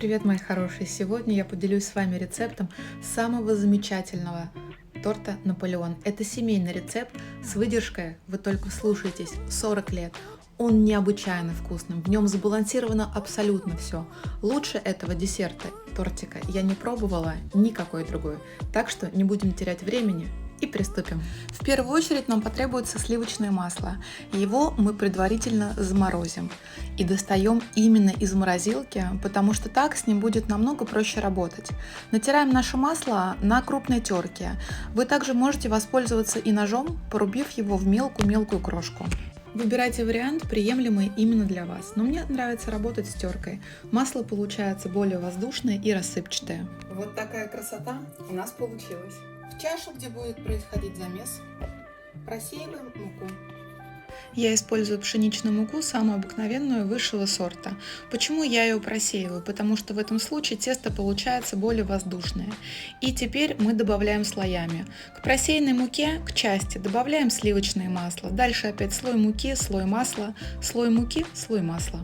Привет, мои хорошие! Сегодня я поделюсь с вами рецептом самого замечательного торта Наполеон. Это семейный рецепт с выдержкой, вы только вслушайтесь, 40 лет. Он необычайно вкусным, в нем сбалансировано абсолютно все. Лучше этого десерта, тортика, я не пробовала никакой другой. Так что не будем терять времени и приступим. В первую очередь нам потребуется сливочное масло. Его мы предварительно заморозим и достаем именно из морозилки, потому что так с ним будет намного проще работать. Натираем наше масло на крупной терке. Вы также можете воспользоваться и ножом, порубив его в мелкую-мелкую крошку. Выбирайте вариант, приемлемый именно для вас, но мне нравится работать с теркой. Масло получается более воздушное и рассыпчатое. Вот такая красота у нас получилась. В чашу, где будет происходить замес, просеиваем муку. Я использую пшеничную муку, самую обыкновенную, высшего сорта. Почему я ее просеиваю? Потому что в этом случае тесто получается более воздушное. И теперь мы добавляем слоями. К просеянной муке, к части, добавляем сливочное масло. Дальше опять слой муки, слой масла, слой муки, слой масла.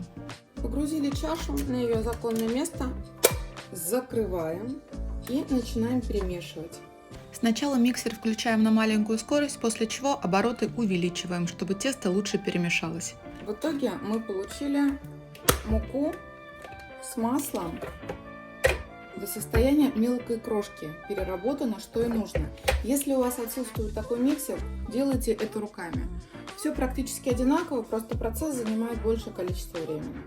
Погрузили чашу на ее законное место, закрываем и начинаем перемешивать. Сначала миксер включаем на маленькую скорость, после чего обороты увеличиваем, чтобы тесто лучше перемешалось. В итоге мы получили муку с маслом до состояния мелкой крошки, переработано, что и нужно. Если у вас отсутствует такой миксер, делайте это руками. Все практически одинаково, просто процесс занимает большее количество времени.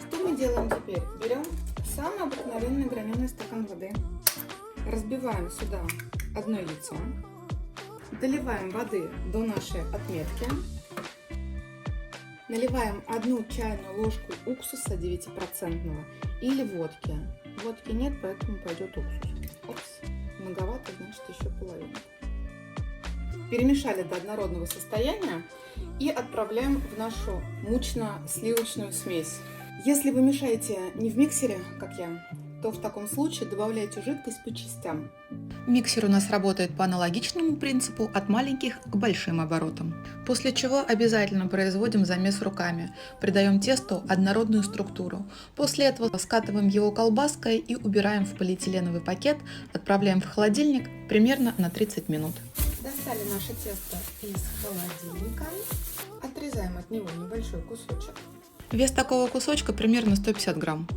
Что мы делаем теперь? Берем самый обыкновенный граненый стакан воды, разбиваем сюда одно яйцо, доливаем воды до нашей отметки, наливаем 1 чайную ложку уксуса 9% или водки. Водки нет, поэтому пойдет уксус. Опс, многовато, значит еще половину. Перемешали до однородного состояния и отправляем в нашу мучно-сливочную смесь. Если вы мешаете не в миксере, как я, то в таком случае добавляйте жидкость по частям. Миксер у нас работает по аналогичному принципу от маленьких к большим оборотам. После чего обязательно производим замес руками, придаем тесту однородную структуру. После этого скатываем его колбаской и убираем в полиэтиленовый пакет, отправляем в холодильник примерно на 30 минут. Достали наше тесто из холодильника, отрезаем от него небольшой кусочек. Вес такого кусочка примерно 150 грамм.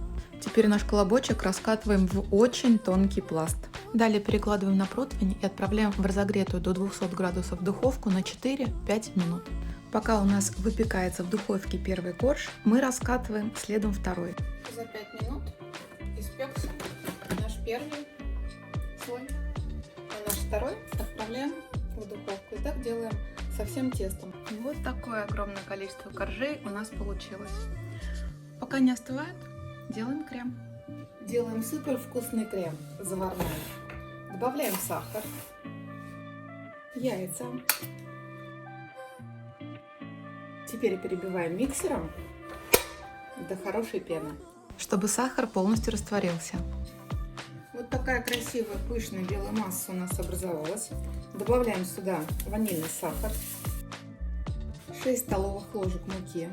Теперь наш колобочек раскатываем в очень тонкий пласт. Далее перекладываем на противень и отправляем в разогретую до 200 градусов духовку на 4-5 минут. Пока у нас выпекается в духовке первый корж, мы раскатываем следом второй. За 5 минут испекся наш первый слой, а наш второй отправляем в духовку. И так делаем со всем тестом. Вот такое огромное количество коржей у нас получилось. Пока не остывает, делаем крем. Делаем супер вкусный крем заварной. Добавляем сахар, яйца. Теперь перебиваем миксером до хорошей пены, чтобы сахар полностью растворился. Вот такая красивая пышная белая масса у нас образовалась. Добавляем сюда ванильный сахар, 6 столовых ложек муки.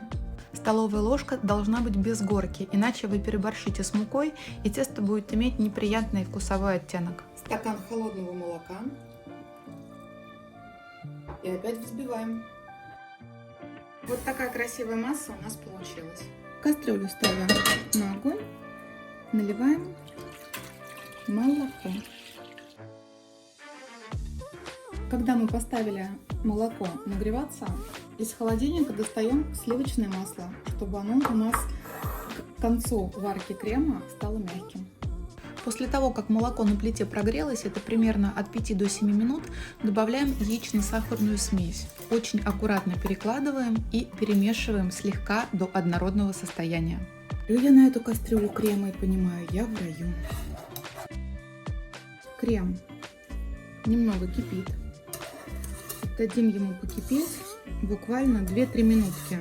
Столовая ложка должна быть без горки, иначе вы переборщите с мукой и тесто будет иметь неприятный вкусовой оттенок. Стакан холодного молока и опять взбиваем. Вот такая красивая масса у нас получилась. Кастрюлю ставим на огонь, наливаем молоко. Когда мы поставили молоко нагреваться, из холодильника достаем сливочное масло, чтобы оно у нас к концу варки крема стало мягким. После того, как молоко на плите прогрелось, это примерно от 5 до 7 минут, добавляем яично-сахарную смесь. Очень аккуратно перекладываем и перемешиваем слегка до однородного состояния. Я на эту кастрюлю крема и понимаю, я в раю. Крем немного кипит. Дадим ему покипеть буквально 2-3 минутки,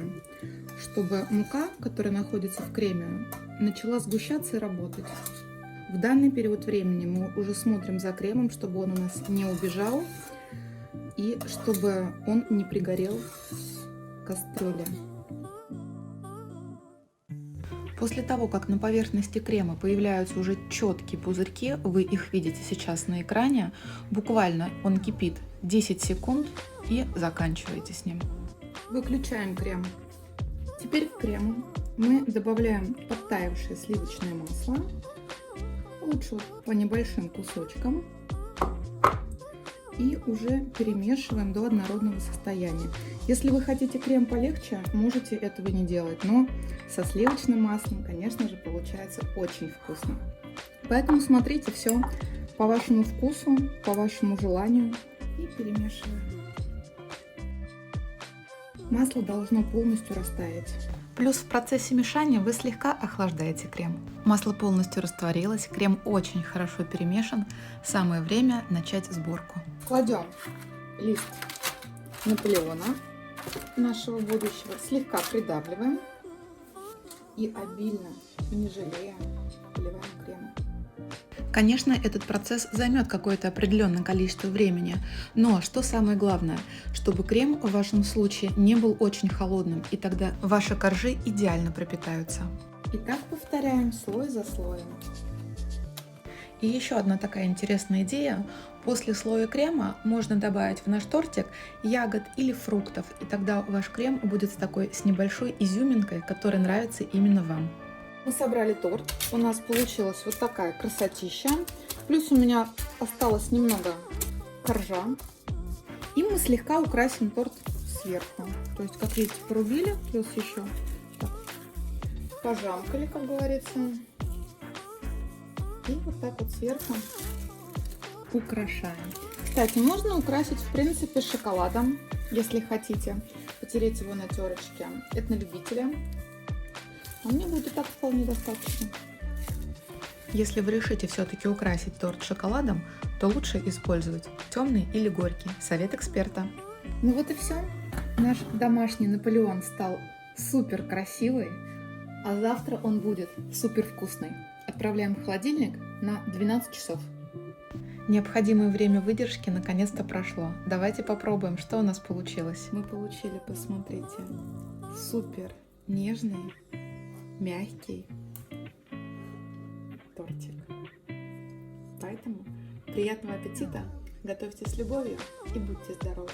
чтобы мука, которая находится в креме, начала сгущаться и работать. В данный период времени мы уже смотрим за кремом, чтобы он у нас не убежал и чтобы он не пригорел с кастрюли. После того, как на поверхности крема появляются уже четкие пузырьки, вы их видите сейчас на экране, буквально он кипит 10 секунд и заканчиваете с ним. Выключаем крем. Теперь к крему мы добавляем подтаявшее сливочное масло, лучше по небольшим кусочкам, и уже перемешиваем до однородного состояния. Если вы хотите крем полегче, можете этого не делать, но со сливочным маслом, конечно же, получается очень вкусно. Поэтому смотрите все по вашему вкусу, по вашему желанию и перемешиваем. Масло должно полностью растаять. Плюс в процессе мешания вы слегка охлаждаете крем. Масло полностью растворилось, крем очень хорошо перемешан. Самое время начать сборку. Кладем лист Наполеона нашего будущего, слегка придавливаем и обильно, не жалея, поливаем кремом. Конечно, этот процесс займет какое-то определенное количество времени, но что самое главное, чтобы крем в вашем случае не был очень холодным, и тогда ваши коржи идеально пропитаются. И так повторяем слой за слоем. И еще одна такая интересная идея. После слоя крема можно добавить в наш тортик ягод или фруктов, и тогда ваш крем будет с небольшой изюминкой, которая нравится именно вам. Мы собрали торт, у нас получилась вот такая красотища, плюс у меня осталось немного коржа, и мы слегка украсим торт сверху, то есть, как видите, порубили, плюс еще так, пожамкали, как говорится, и вот так вот сверху украшаем. Кстати, можно украсить, в принципе, шоколадом, если хотите, потереть его на терочке, это на любителя. А мне будет и так вполне достаточно. Если вы решите все-таки украсить торт шоколадом, то лучше использовать темный или горький. Совет эксперта. Ну вот и все. Наш домашний Наполеон стал супер красивый, а завтра он будет супер вкусный. Отправляем в холодильник на 12 часов. Необходимое время выдержки наконец-то прошло. Давайте попробуем, что у нас получилось. Мы получили, посмотрите, супер нежный, мягкий тортик. Поэтому приятного аппетита, готовьте с любовью и будьте здоровы!